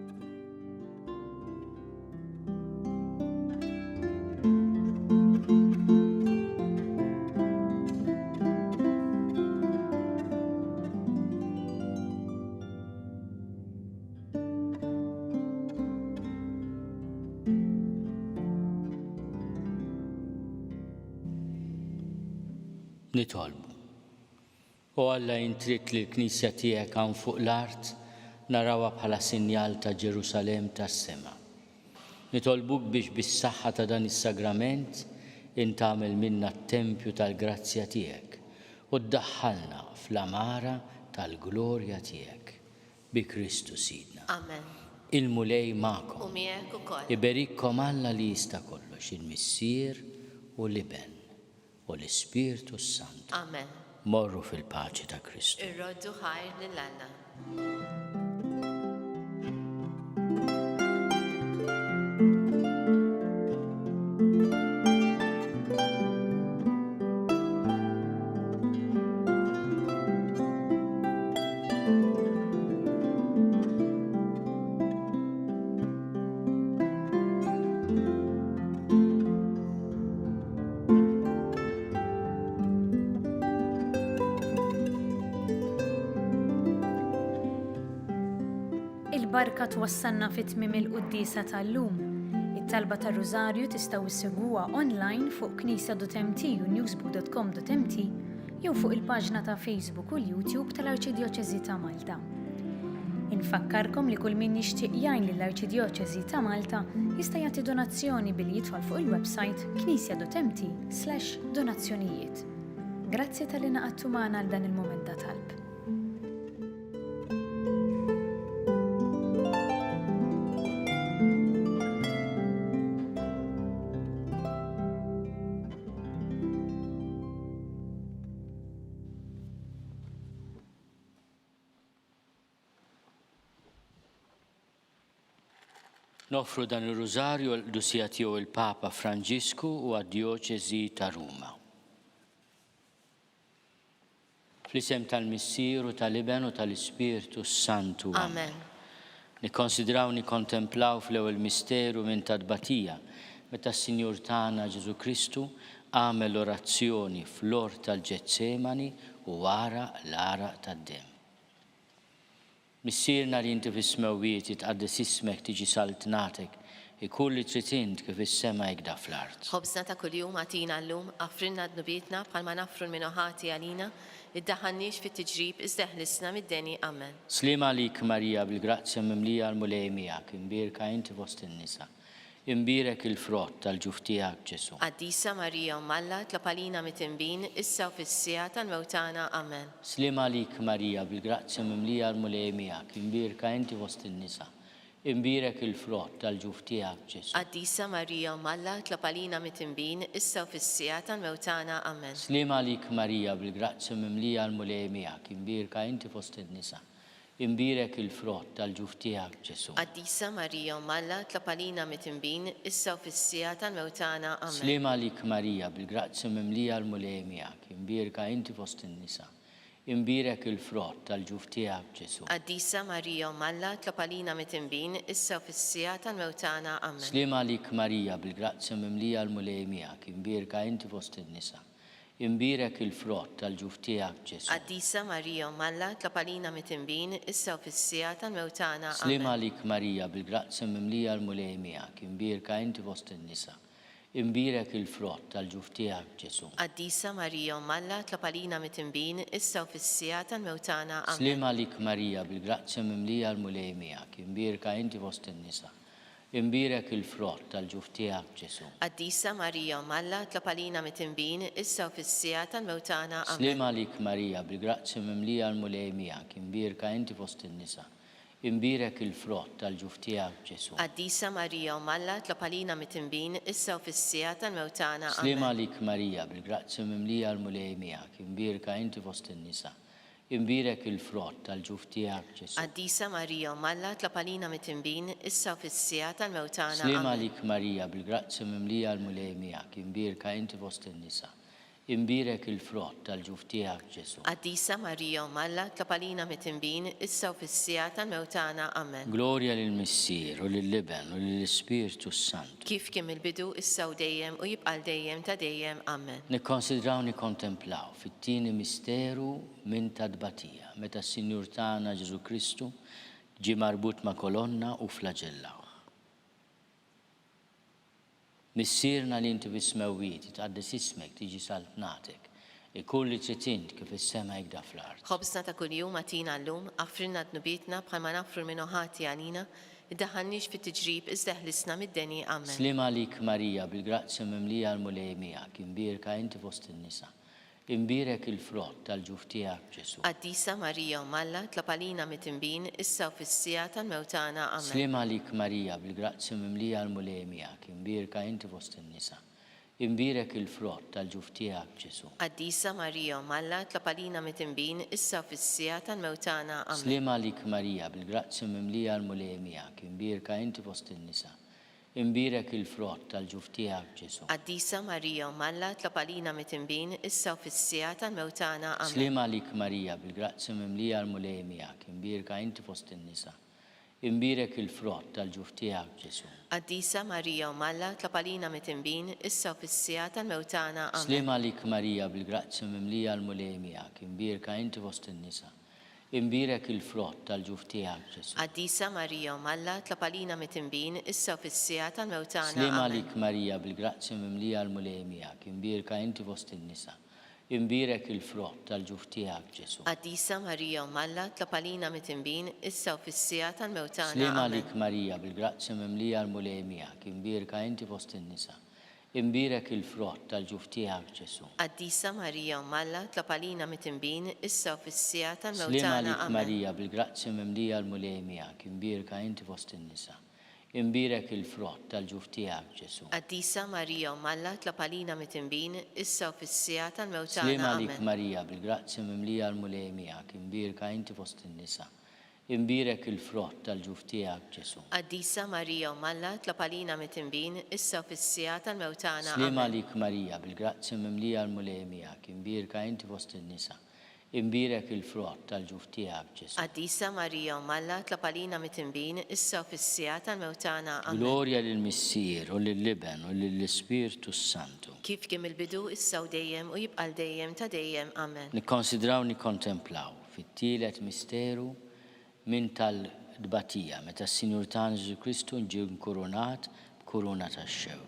Nitolbu. U Alla jintrit li l-Knisja tiegħek hawn fuq l-art narawha bħala sinjal ta' Ġerusalem tas-sema. Nitolbuk biex bis-saħħa ta' dan is-sagrament intagħmel minna t-tempju tal-grazzja tiegħek u ddaħħalna fl-amara tal-glorja tiegħek. Bi Kristu Sidna. Amen. Il-mulej magħkom. U miegħek ukoll. Iberikkom Alla li jista' kollox, il-Missier u l-Iben u l-Ispirtu Sant. Amen. Morru fil-paċi ta' Kristu. Irroddu ħajr lil Alla. Il-barka twassalna fit-tmiem il-qudiesa tal-lum. It-talba tar-Rużarju tistgħu issegwuha online fuq knisja.mt u newsbook.com.mt jew fuq il-paġna ta' Facebook u l-YouTube tal-Arċidjoċeżi ta' Malta. Infakkarkom li kull min jixtieq jgħin lill-Arċidjoċeżi ta' Malta jista' jagħti donazzjoni billi jidħol fuq il-website knisja.mt/donazzjonijiet. Grazzi tal-li naqadtu magħna għal dan il-mument ta' talb. Nofru dan il-Rużarju l-Dusija tiegħu il-Papa Franġisku u għad-Djoċeżi ta' Ruma. Fl-isem tal-Missier u tal-Iben u tal-Ispirtu Santu. Amen. Nikkonsidraw nikkontemplaw fl-ewwel misteru minn tadbatija meta s-Sinjur tagħna Ġesu Kristu għamel orazzjoni fl-ort tal-Ġetsemani u wara l-għaraq tad-demm. Missierna li inti fis-smewwiet jitqaddes ismek tiġi saltnatek, ikun li trid int kif is-sema jgda fl-art. Ħobżna ta' kuljum għatina llum, affrinna d-nubietna bħalma nafru l-minuħati għalina, iddaħħalniex fit-tiġrib iżda ħlisna mid-deni. Amen. Slima għalik Marija bil-grazzja mimlija l-mulej miegħek, imbierka inti fost in-nisa. Imbirek il-frott tal-ġuf tiegħek Ġesu. Qaddisa Marija Alla tlob għalina mit-tinbin, issa u fis-sija tal-mewtana. Amen. Slima għalik Marija bil-grazzja mimlija l-mulej miegħek, imbierka inti fost in-nisa. Imbirek il-frott tal-ġuf tiegħek Ġesu. Qaddisa Marija Alla tlob għalina mit-tinbin, issa u fis-sija tal-mewtana. Amen. Slima għalik Marija bil-grazzja mimlija l-mulej miegħek, imbierka inti fost in-nisa. Imbirek il-frott tal-ġuf tiegħek Ġesu. Qaddisa Marija Alla tlob għalina mit-tinbin, issa u fis-sija tal-mewtana. Amen. Slima għalik Marija bil-grazzja mimlija l-mulej miegħek, imbierka inti fost in-nisa. Imbirek il-frott tal-ġuf tiegħek Ġesu. Qaddisa Marija Alla tlob għalina mit-tinbin, issa u fis-sija tal-mewtana. Amen. Slima għalik Marija bil-grazzja mimlija l-mulej miegħek, imbierka inti fost in-nisa. imbirek il-frott tal-ġuf tiegħek Ġesu. Qaddisa Marija Malla tlapalina mit-tinbin issa u fis-sija tal-mewtana. Slim għalik Marija bil-grazzja mimlija l-mulej miegħek, imbirka inti fost in-nisa. Imbirek il-frott tal-ġuf tiegħek Ġesu. Qaddisa Marija Malla tlapalina mit-tinbin issa u fis-sija tal-mewtana. Slim għalik Marija bil-grazzja mimlija l-mulej miegħek, imbirka inti fost in-nisa. Imbirek il-frott tal-ġuf tiegħek Ġesu. Qaddisa Marija Malla tlapalina mit-tinbin issa u fis-sija tal-mewtana. Slim għalik Marija bil-grazzja mimlija l-mulej miegħek, imbirka inti fost in-nisa. Imbirek il-frott tal-ġuf tiegħek Ġesu. Qaddisa Marija Malla tlapalina mit-tinbin issa u fis-sija tal-mewtana. Slim għalik Marija bil-grazzja mimlija l-mulej miegħek, imbirka inti fost in-nisa. Imbirek il-frott tal-ġuf tiegħek Ġesu. Qaddisa Marija Malla tlapalina mit-tinbin issa u fis-sija tal-mewtana. Slim għalik Marija bil-grazzja mimlija l-mulej miegħek, imbirka inti fost in-nisa. Imbirek il-frott tal-ġuf tiegħek Ġesu. Qaddisa Marija Malla tlapalina mit-tinbin issa u fis-sija tal-mewtana. Amen. Glorja lill-Missier u lill-Liben u lill-Ispirtu Sant. Kif kien il-bidu issa u dejjem u jibqal dejjem ta' dejjem. Amen. Nikkonsidraw nikkontemplaw fit-tieni misteru minn tadbatija, meta s-Sinjur tagħna Ġesu Kristu ġie marbut ma' kolonna u flaġellaw. Missierna li inti bismewiti tqaddis ismek tiġi saltnatek, ikulli tritint kif is-sema jgda fl-art. Ħobsna ta' kuljum għatina llum, affrinna dnubietna bħalma nafru minn ħati għalina, iddaħħalniex fit-tiġrib iżda ħlisna mid-deni. Amen. Slim għalik Marija bil-grazzja mimlija l-mulej miegħek, imbirka inti fost in-nisa. Imbirek il-frott tal-ġuf tiegħek Ġesu. Qaddisa Marija Malla tlapalina mit-tinbin issa u fis-sija tal-mewtana. Amen. Slim għalik Marija bil-grazzja mimlija l-mulej miegħek, imbirka inti fost in-nisa. Imbirek il-frott tal-ġuf tiegħek Ġesu. Qaddisa Marija Malla tlapalina mit-tinbin issa u fis-sija tal-mewtana. Amen. Slim għalik Marija bil-grazzja mimlija l-mulej miegħek, imbirka inti fost in-nisa. Imbirek il-frott tal-ġuf tiegħek Ġesu. Qaddisa Marija Malla tlapalina mit-tinbin issa u fis-sija tal-mewtana. Amen. Slim għalik Marija bil-grazzja mimlija l-mulej miegħek, imbirka inti fost in-nisa. Imbirek il-frott tal-ġuf tiegħek Ġesu. Qaddisa Marija Malla tlapalina mit-tinbin issa u fis-sija tal-mewtana. Amen. Slim għalik Marija bil-grazzja mimlija l-mulej miegħek, imbirka inti fost in-nisa. Imbirek il-frott tal-ġuf tiegħek Ġesu. Qaddisa Marija Malla tlapalina mit-tinbin issa u fis-sija tal-mewtana. Slim Amen. għalik Marija bil-grazzja mimlija l-mulej miegħek, imbirka inti fost in-nisa. Imbirek il-frott tal-ġuf tiegħek Ġesu. Qaddisa Marija Malla tlapalina mit-tinbin issa u fis-sija tal-mewtana. Slim Amen. għalik Marija bil-grazzja mimlija l-mulej miegħek, imbirka inti fost in-nisa. Imbirek il-frott tal-ġuf tiegħek Ġesu. Qaddisa Marija Malla tlapalina mit-tinbin issa u fis-sija Slim tal-mewtana. għalik Amen. Marija bil-grazzja mimlija l-mulej miegħek, imbirka inti fost in-nisa. Imbirek il-frott tal-ġuf tiegħek Ġesu. Qaddisa Marija Malla tlapalina mit-tinbin issa u fis-sija tal-mewtana. Slim għalik Amen. Marija bil-grazzja mimlija l-mulej miegħek, imbirka inti fost in-nisa. Imbirek il-frott tal-ġuf tiegħek Ġesu. Qaddisa Marija Malla tlapalina mit-tinbin issa u fis-sija tal-mewtana. Slim Amen. għalik Marija bil-grazzja mimlija l-mulej miegħek, imbirka inti fost in-nisa. Imbirek il-frott tal-ġuf tiegħek Ġesu. Qaddisa Marija Malla tlapalina mit-tinbin issa u fis-sija tal-mewtana. Amen. Glorja lill-Missier u lill-Liben u lill-Ispirtu Santu. Kif kien il-bidu issa u dejjem u jibqal dejjem ta' dejjem. Amen. Nikkonsidraw nikkontemplaw fit-tielet misteru minn tal-dbatija meta s-Sinjur tagħna Ġesu Kristu ġie nkurunat b'kuruna tax-xewk.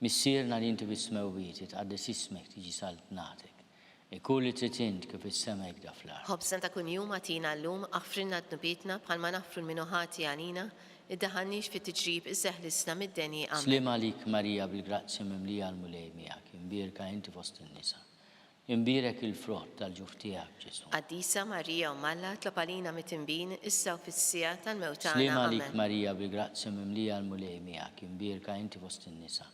Missierna li inti bismewiti tqaddis ismek tiġi saltnatek, ikulli tritint kif is-sema jgda fl-art. Ħobsna ta' kuljum għatina llum, affrinna dnubietna bħalma nafru minn ħati għalina, iddaħħalniex fit-tiġrib iżda ħlisna mid-deni. Amen. Slim għalik Marija bil-grazzja mimlija l-mulej miegħek, imbirka inti fost in-nisa. Imbirek il-frott tal-ġuf tiegħek Ġesu. Qaddisa Marija Malla tlapalina mit-tinbin issa u fis-sija tal-mewtana. Slim għalik Amen. Marija bil-grazzja mimlija l-mulej miegħek, imbirka inti fost in-nisa.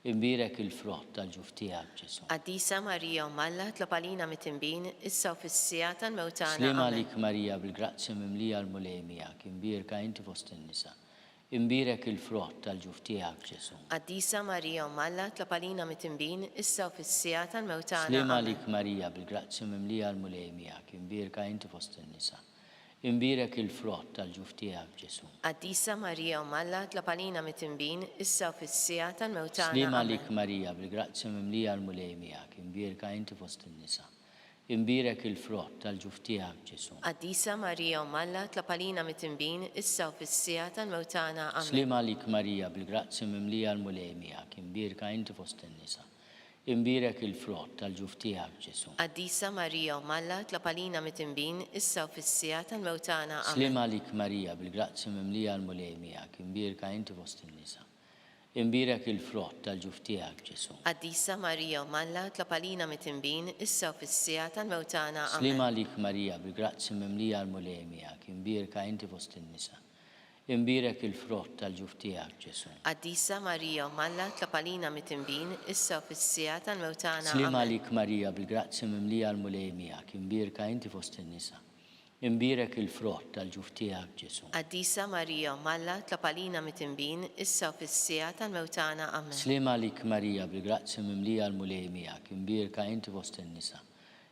Imbirek il-frott tal-ġuf tiegħek Ġesu. Qaddisa Marija Malla tlapalina mit-tinbin issa u fis-sija tal-mewtana. Slim Amen. għalik Marija bil-grazzja mimlija l-mulej miegħek, imbirka inti fost in-nisa. Imbirek il-frott tal-ġuf tiegħek Ġesu. Qaddisa Marija Malla tlapalina mit-tinbin issa u fis-sija tal-mewtana. Slim Amen. għalik Marija bil-grazzja mimlija l-mulej miegħek, imbirka inti fost in-nisa. Imbirek il-frott tal-ġuf tiegħek Ġesu. Qaddisa Marija Umalla tlapalina mit-tinbin issa u fis-sija tal-mewtana. Slima Amen. lik Marija, bil-grazzja mimlija l-mulej miegħek, imbirka inti fost in-nisa. Imbirek il-frott tal-ġuf tiegħek Ġesu. Qaddisa Marija Umalla tlapalina mit-tinbin issa u fis-sija tal-mewtana. Amen. Slima lik Marija, bil-grazzja mimlija l-mulej miegħek, imbirka inti fost in-nisa. Imbirek il-frott tal-ġuf tiegħek Ġesu. Qaddisa Marija Umalla tlapalina mit-tinbin issa u fis-sija tal-mewtana. Amen. Slima lik Marija, bil-grazzja mimlija l-mulej miegħek, imbirka inti fost in-nisa. Imbirek il-frott tal-ġuf tiegħek Ġesu. Qaddisa Marija Umalla tlapalina mit-tinbin issa u fis-sija tal-mewtana. Amen. Slima lik Marija, bil-grazzja mimlija l-mulej miegħek, imbirka inti fost in-nisa. Imbirek il-frott tal-ġuf tiegħek Ġesu. Qaddisa Marija Umalla tlapalina mit-tinbin issa u fis-sija tal-mewtana. Slima Amen. lik Marija, bil-grazzja mimlija l-mulej miegħek, imbirka inti fost in-nisa. Imbirek il-frott tal-ġuf tiegħek Ġesu. Qaddisa Marija Umalla tlapalina mit-tinbin issa u fis-sija tal-mewtana. Amen. Slima lik Marija, bil-grazzja mimlija l-mulej miegħek, imbirka inti fost in-nisa.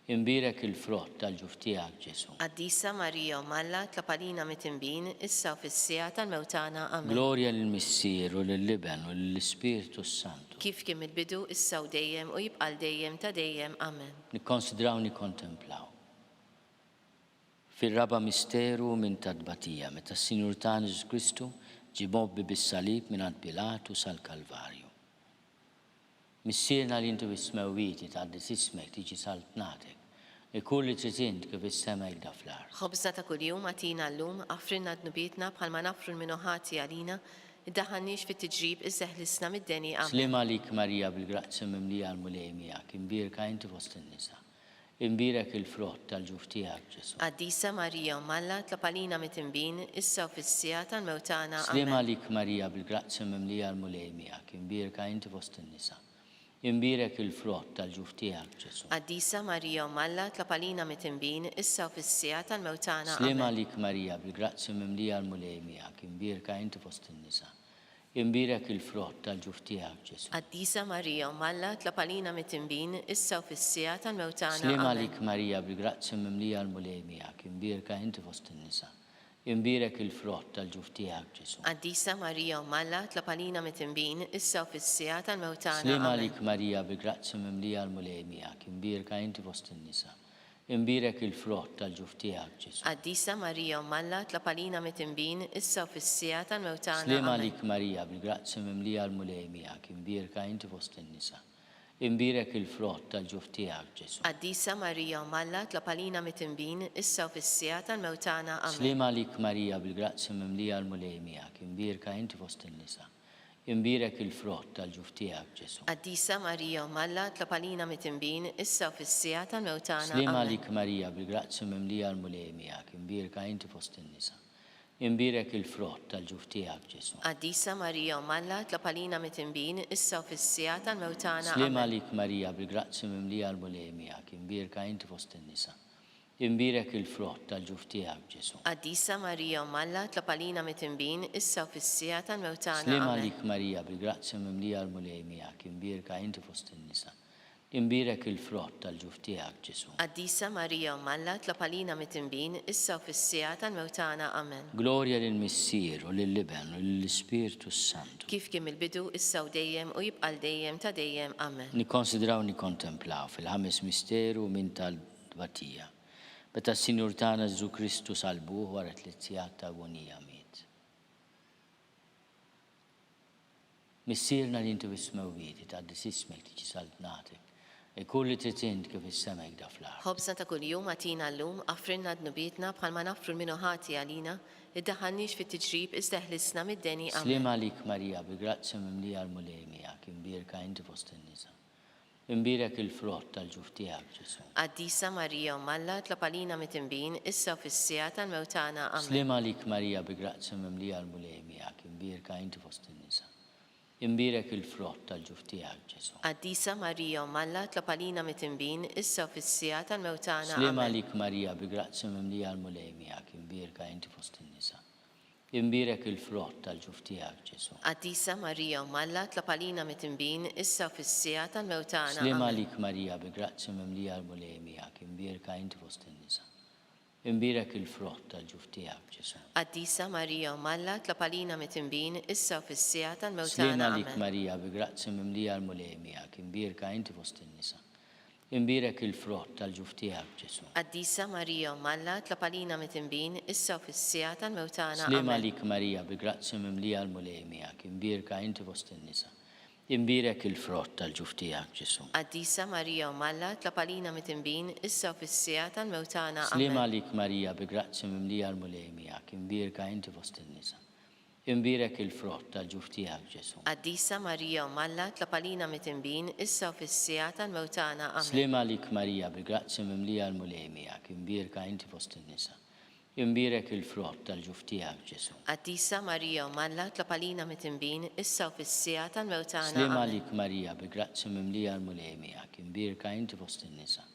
Imbirek il-frott tal-ġuf tiegħek Ġesu. Qaddisa Marija Umalla tlapalina mit-tinbin issa u fis-sija tal-mewtana. Amen. Glorja lill-Missier u lill-Liben u lill-Ispiritu Santu. Kif kien il-bidu issa u dejjem u jibqal dejjem ta' dejjem. Amen. Nikkonsidraw nikkontemplaw. Fil-raba misteru minn tadbatija, meta s-Sinjur tagħna Ġesu Kristu ġie mobbi bis-salib mingħand Pilatu sal-Kalvarju. Missierna li intu ismewwiti tgħaddis ismek tiġi saltnatek. Ikun li trid kif is-sema jgħidha fl-art. Ħobżna ta' kuljum għatina llum affrinna dnubietna bħalma nafru l-minuħati għalina iddaħħalniex fit-tiġrib iżeħlisna mid-deni. Amen. Slima lik Marija, bil-grazzja mimlija l-mulej miegħek, imbirka inti fost in-nisa. Imbirek il-frott tal-ġuf tiegħek Ġesu. Qaddisa Marija Umalla tlapalina mit-tinbin issa u fis-sija tal-mewtana. Slima Amen. lik Marija, bil-grazzja mimlija l-mulej miegħek, imbirka inti fost in-nisa. Imbirek il-frott tal-ġuf tiegħek Ġesu. Qaddisa Marija Umalla tlapalina mit-tinbin issa u fis-sija tal-mewtana. Slima Amen. lik Marija, bil-grazzja mimlija l-mulej miegħek, imbirka inti fost in-nisa. Imbirek il-frott tal-ġuf tiegħek Ġesu. Qaddisa Marija Umalla tlapalina mit-tinbin issa u fis-sija tal-mewtana. Slima Amen. lik Marija, bil-grazzja mimlija l-mulej miegħek, imbirka inti fost in-nisa. Imbirek il-frott tal-ġuf tiegħek Ġesu. Qaddisa Marija Umalla tlapalina mit-tinbin issa u fis-sija tal-mewtana. Slima Amen. lik Marija, bil-grazzja mimlija l-mulej miegħek, imbirka inti fost in-nisa. Imbirek il-frott tal-ġuf tiegħek Ġesu. Qaddisa Marija Umalla tlapalina mit-tinbin issa u fis-sija tal-mewtana. Slima Amen. lik Marija, bil-grazzja mimlija l-mulej miegħek, imbirka inti fost in-nisa. Imbirek il-frott tal-ġuf tiegħek Ġesu. Qaddisa Marija Umalla tlapalina mit-tinbin issa u fis-sija tal-mewtana. Amen. Slima lik Marija, bil-grazzja mimlija l-mulej miegħek, imbirka inti fost in-nisa. Imbirek il-frott tal-ġuf tiegħek Ġesu. Qaddisa Marija Umalla tlapalina mit-tinbin issa u fis-sija tal-mewtana. Slima Amen. lik Marija, bil-grazzja mimlija l-mulej miegħek, imbirka inti fost in-nisa. Imbirek il-frott tal-ġuf tiegħek Ġesu. Qaddisa Marija Umalla tlapalina mit-tinbin issa u fis-sija tal-mewtana. Slima Amen. lik Marija, bil-grazzja mimlija l-mulej miegħek, imbirka inti fost in-nisa. Imbirek il-frott tal-ġuf tiegħek Ġesu. Qaddisa Marija Umalla tlapalina mit-tinbin issa u fis-sija tal-mewtana. Slima Amen. lik Marija, bil-grazzja mimlija l-mulej miegħek, imbirka inti fost in-nisa. Imbirek il-frott tal-ġuf tiegħek Ġesu. Qaddisa Marija Umalla tlapalina mit-tinbin issa u fis-sija tal-mewtana. Amen. Glorja lill-Missier u lill-Liben u lill-Ispiritu Santu. Kif kien il-bidu issa u dejjem u jibqal dejjem ta' dejjem. Amen. Nikkonsidraw nikkontemplaw fil-ħames misteru minn tal-tbatija. Meta s-Sinjur tagħna Ġesu Kristu salbuh wara 3 sigħat ta' agonija miet. Missierna li intu ismewwiti tgħaddis ismek tiġi saltnatek. Ikun li trid int kif is-sema jgħidha fl-art. Ħobżna ta' kuljum għatina llum affrinna dnubietna bħalma nafru l-minuħati għalina iddaħħalniex fit-tiġrib iżdeħlisna mid-deni. Amen. Slima lik Marija, bil-grazzja mimlija l-mulej miegħek, imbirka inti fost in-nisa. Imbirek il-frott tal-ġuf tiegħek Ġesu. Qaddisa Marija Umalla tlapalina mit-tinbin issa u fis-sija tal-mewtana. Amen. Slima lik Marija, bil-grazzja mimlija l-mulej miegħek, imbirka inti fost in-nisa. Imbirek il-frott tal-ġuf tiegħek Ġesu. Qaddisa Marija Umalla tlapalina mit-tinbin issa u fis-sija tal-mewtana. Slima Amen. lik Marija, bil-grazzja mimlija l-mulej miegħek, imbirka inti fost in-nisa. Imbirek il-frott tal-ġuf tiegħek Ġesu. Qaddisa Marija Umalla tlapalina mit-tinbin issa u fis-sija tal-mewtana. Slima Amen. lik Marija, bil-grazzja mimlija l-mulej miegħek, imbirka inti fost in-nisa. imbirek il-frott tal-ġuf tiegħek Ġesu. Qaddisa Marija Malla tlapalina mit-tinbin issa u fis-sija tal-mewt Slima tagħna. lik Amen. Marija bi grazzi mimlija l-mulej miegħek, imbirka inti fost in-nisa. Imbirek il-frott tal-ġuf tiegħek Ġesu. Qaddisa Marija Malla tlapalina mit-tinbin issa u fis-sija tal-mewt tagħna. Slima Amen. lik Marija bi grazzi mimlija l-mulej miegħek, imbirka inti fost in-nisa. Imbirek il-frott tal-ġuf tiegħek Ġesu. Qaddisa Marija Malla tlapalina mit-tinbin issa u fis-sija tal-mewt tagħna. Slima Amen. lik Marija bi grazzi mimlija l-mulej miegħek, imbirka inti fost in-nisa. Imbirek il-frott tal-ġuf tiegħek Ġesu. Qaddisa Marija Malla tlapalina mit-tinbin issa u fis-sija tal-mewt tagħna. Amen. Slima lik Marija bi grazzi mimlija l-mulej miegħek, imbirka inti fost in-nisa. Imbirek il-frott tal-ġuf tiegħek Ġesu. Qaddisa Marija Malla tlapalina mit-tinbin issa u fis-sija tal-mewt tagħna. Slima Amen. lik Marija bi grazzi mimlija l-mulej miegħek, imbirka inti fost in-nisa.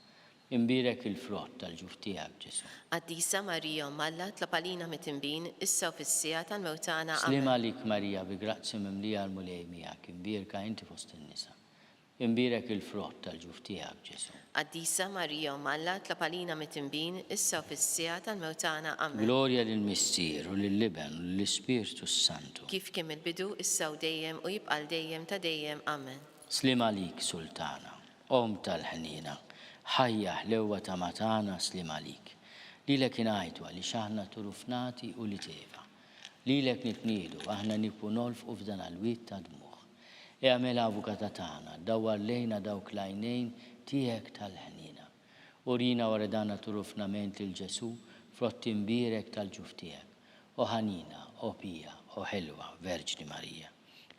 Imbirek il-frott tal-ġuf tiegħek Ġesu. Qaddisa Marija Malla tlapalina mit-tinbin issa u fis-sija tal-mewt tagħna. Amen. Slima lik Marija bi grazzi mimlija l-mulej miegħek, imbirka inti fost in-nisa. Imbirek il-frott tal-ġuf tiegħek Ġesu. Qaddisa Marija Malla tlapalina mit-tinbin issa u fis-sija tal-mewt tagħna. Amen. Gloria lill-Missier u lill-Liben u lill-Ispirtu Santu. Kif kien il-bidu issa u dejjem u jibqal dejjem ta' dejjem. Amen. Slima lik Sultana, Om tal-ħnina, ħajja ħlewa ta' matana slima lik. Lilek ingħajtu għaliex aħna turufnati u li teva. Lilek nitniedu aħna nikbu nolfqu f'dan għall-wied ta' dmuħ. Eħmel avukata tagħna, dawwar lejna dawk l-għajnejn tiegħek tal-ħnina. Urina waredana turufnament lil Ġesu frott imbirek tal-ġuf tiegħek. O ħanina, o pija, o ħelwa, Verġni Marija.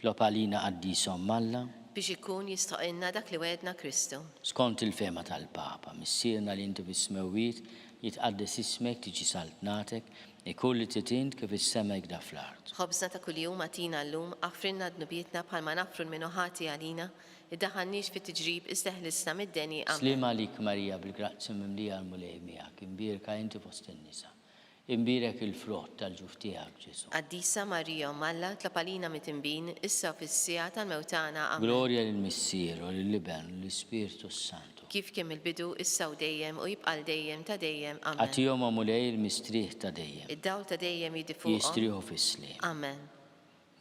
Tlopalina qaddisom Malla, Biex ikun jistoqilna dak li wedna Kristu. skont il-fema tal-Papa, missierna li inti bis-smewwiet jitqaddes ismek tiġi saltnatek, ikull li titint kif is-semek da fl-art. Ħobżna ta' kuljum għatina llum, aħfrinna d-nubietna bħalma nafru l-minuħati għalina, iddaħannix fit-tiġrib isteħlisna mid-deni. Amen. Slima lik Marija bil-grazzi mimlija l-mulej miegħek, imbirka inti fost in-nisa. Imbirek il-frott tal-ġuf tiegħek Ġesu. Qaddisa Marija Malla tlapalina mit-tinbin issa u fis-sija tal-mewt tagħna. Amen. Gloria lill-Missier u lill-Liben u l-Ispirtu Santu. Kif kien il-bidu issa u dejjem u jibqal dejjem ta' dejjem. Amen. Għatihom mulej il-mistrieħ ta' dejjem, Id-dawl ta' dejjem jidifuqhom. jistriħu fis-slim. Amen.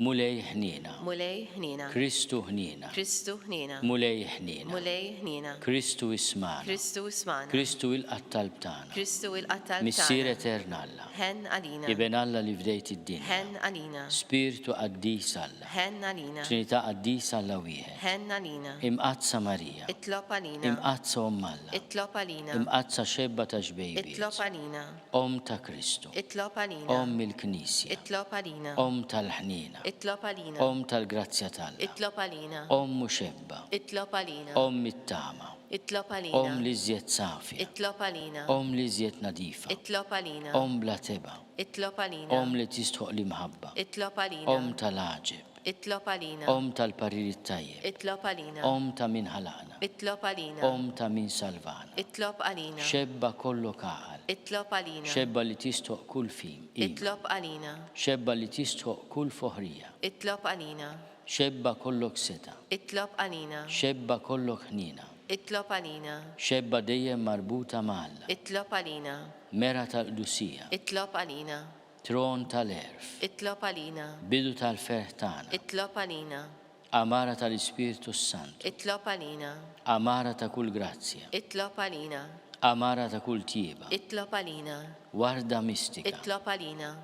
Mulej ħnina, Mulej ħnina. Kristu ħnina, Kristu ħnina. mulej ħnina, Mulej ħnina. Kristu ismana, Kristu ismana. Kristu il-qattalb tagħna, Kristu il-qattal Missier tagħna. eternalla, Hen għalina. Iben Alla li fdejt id-dinja, Hen għalina. Spiritu qaddis Alla, Hen għalina. Trinità qaddis Alla wieħed, Hen għalina. imqazza Marija, Itlop għalina. imqazza Om Alla, Itlop għalina. imqazza xebba ta' ġbejbiet, Itlop għalina. Om ta' Kristu, Itlop għalina. Om il-Knisja, Itlop għalina. Om tal-ħnina, Itlop għalina. Om tal-grazzja Talla, Itlop għalina. Om muxebba, Itlop għalina. Om it-tama, Itlop Om għalina. li żjed safja, Itlop għalina. Om li żjed nadifa, Itlop għalina. Om bla teba, Itlop għalina. Om li tistħoq li mħabba, Itlop għalina. Om tal-aġib, Itlop għalina. Om tal-parir tajjeb, Itlop għalina. Om ta' min ħalaqna, Itlop għalina. Om ta' min salvana, Itlop għalina. xebba kollu kaħal, Itlop għalina. xebba li tistħoq kull fim, iva. Itlop għalina. xebba li tistħoq kull foħrija, Itlop għalina. xebba kollok seta, Itlop għalina. xebba kollok ħnina, Itlop għalina. xebba dejjem marbuta malla, Itlop għalina. mera tal-qdusija, Itlop għalina. tron tal-erf, Itlop għalina. bidu tal-ferħ tagħna, Itlop għalina. amara tal-Ispirtu Sant, Itlop għalina. amara ta' kull grazzja, Itlop għalina. amara ta' kull tieba, Itlop għalina. warda mistika, Itlop għalina.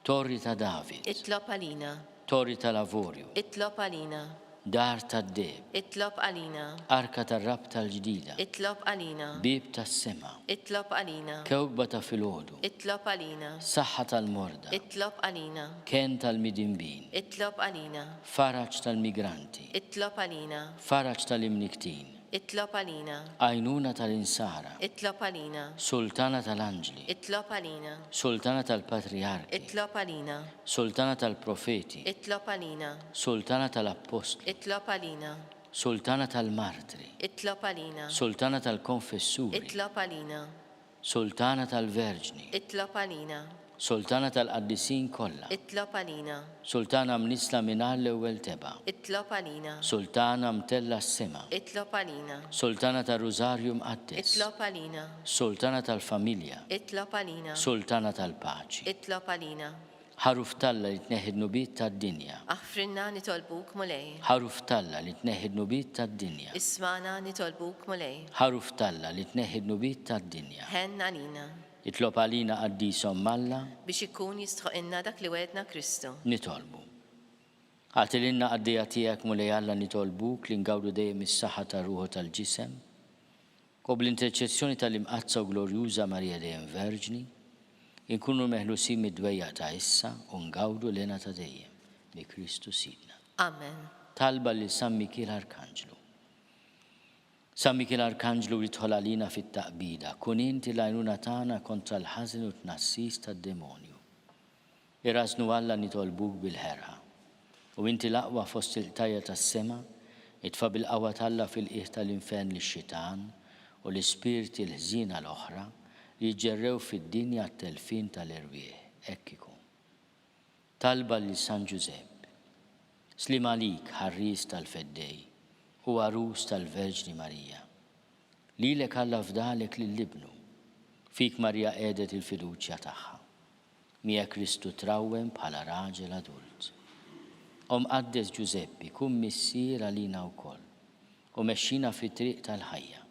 torri ta' David, Itlop għalina. torri tal-Avorju, Itlop għalina. dar tad-deb, Itlop għalina. arka tar-rab tal-ġdida, Itlop għalina. bib tas-sema, Itlop għalina. kewkba ta' filgħodu, Itlop għalina. saħħa tal-morda, Itlop għalina. ken tal-midinbin, Itlop għalina. faraġ tal-migranti, Itlop għalina. faraġ tal-imniktin, Itlop għalina. għajnuna tal-insara, Itlop għalina. sultana tal-anġli, Itlop għalina. sultana tal-patriarki, Itlop għalina. sultana tal-profeti, Itlop għalina. sultana tal-apostli, Itlop għalina. sultana tal-martri, Itlop għalina. sultana tal-konfessuri, Itlop għalina. sultana tal-verġni, Itlop għalina. Sultana tal-qaddisin kollha. Itlob għalina. Sultana mnisla mingħajr l-ewwel teba'. Itlob għalina. Sultana mtella s-sema. Itlob għalina. Sultana tar-Rużarju mqaddes. Itlob għalina. Sultana tal-familja. Itlob għalina. Sultana tal-paċi. Itlob għalina. Ħaruf Talla li tneħħid nubiet tad-dinja. Aħfrinna nitolbuk mulej. Ħaruf Talla li tneħħid nubiet tad-dinja. Ismana nitolbuk mulej. Ħaruf Talla li tneħħid nubiet tad-dinja. Ħen għalina. Itlob għalina qaddisom Malla Biex ikun jistħoqinna dak li wedna Kristu. nitolbu. Għatilinna għaddija tiegħek mulej Alla nitolbuk li ngawdu dejjem is-saħħa tar-ruħu tal-ġisem u bl-interċezzjoni tal-imqazza u glorjuża Marija dejjem Verġni inkunu meħlusin mid-dwejja ta' issa u ngawdu lena ta' dejjem bi Kristu Sidna. Amen. Talba li San Mikil Arkanġlu. San Mikil Arkanġlu jidħol għalina fit-taqbida, kun inti l-għajnuna tagħna kontra l-ħażin u tnassis tad-demonju. Irasnu Alla nitolbuk bil-ħerħa. U inti l-aqwa fost il-tajja tas-sema, itfa' bil-qawwa Alla fil-qiegħ tal-infern lix-xitan u l-ispirti l-ħżina l-oħra li ġerrew fid-dinja t-telfin tal-irwieħ. Hekk ikun. Talba li San Giuseppe. Slim għalik ħarris tal-feddej u għarus tal-Verġni Marija. Lilek Alla fdalek lill-libnu. Fik Marija qiegħdet il-fiduċja tagħha. Mija Kristu trawwem bħala raġel adult. Qaddes Giuseppi kun missier għalina wkoll u mexxina fit-triq tal-ħajja.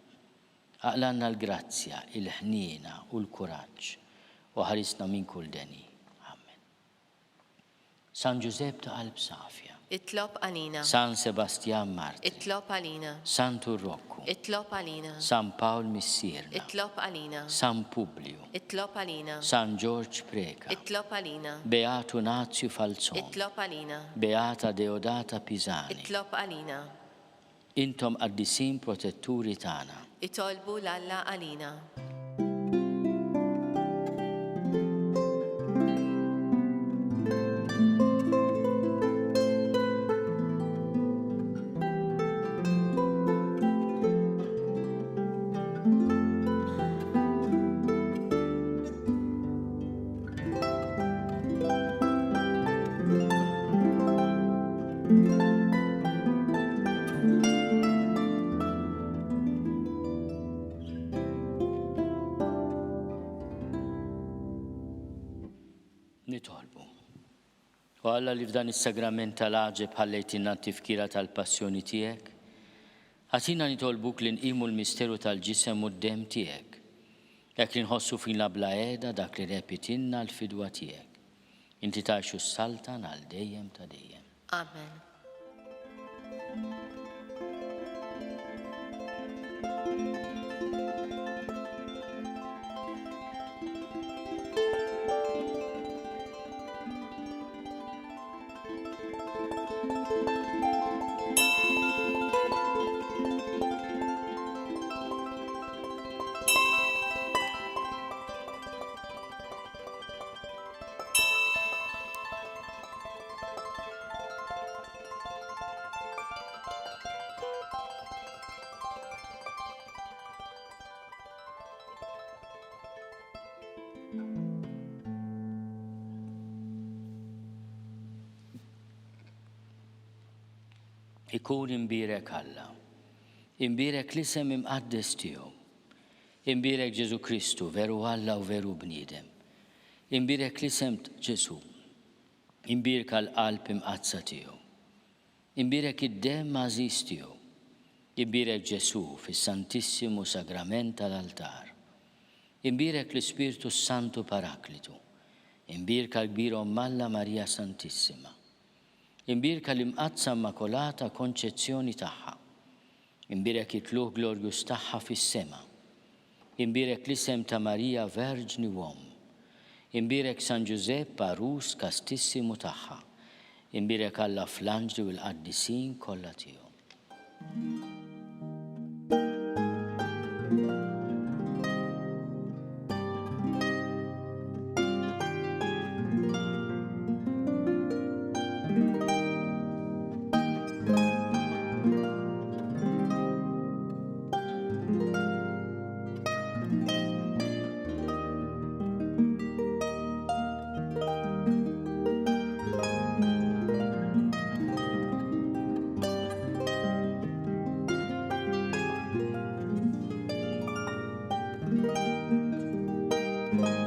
Aqlanna l-grazzja, il-ħniena u l-kuraġġ u ħarisna minn kull deni. Amen. San Giuseppe ta' qalb safja. Itlob għalina. San Sebastian Martir. Itlob għalina. San Turrocco. Itlob għalina. San Paul Missirna. Itlob għalina. San Publio. Itlob għalina. San George Preka. Itlob għalina. Beato Nazio Falzon. Itlob għalina. Beata Deodata Pisani. Itlob għalina. Intom qaddisin protetturi tagħna. Itolbu l-Alla għalina. Nitolbu. U Alla li f'dan is-sagrament tal-għaġeb ħallejtinna t-tifkira tal-passjoni tiegħek, ħatina nitolbuk li nqimu l-misteru tal-ġisem u d-dem tiegħek, jekk li nħossu fina bla qiegħda dak li repitinna l-fidwa tiegħek. Inti tgħixu s-saltan għal dejjem ta' dejjem. Amen. Ikun imbirek Alla, imbirek l-isem imqaddes tiegħu, imbirek Ġesu Kristu veru Alla u veru bniedem, imbirek l-isem Ġesu, imbirek għall-qalb imqazza tiegħu, imbirek id-dem għażiż tiegħu, imbirek Ġesu fis-Santissimu Sagrament tal-altar, imbirek l-Ispirtu Santu Paraklitu, imbirek għall-kbir Alla Marija Santissima, imbirka l-imqazza immakolata konċezzjoni tagħha, imbirek it-tluħ glorjus tagħha fis-sema, imbirek l-isem ta' Marija Verġni Uom, imbirek San Giuseppe arus kastissimu tagħha, imbirek Alla fl-anġli u l-qaddisin kollha tiegħu. Amen.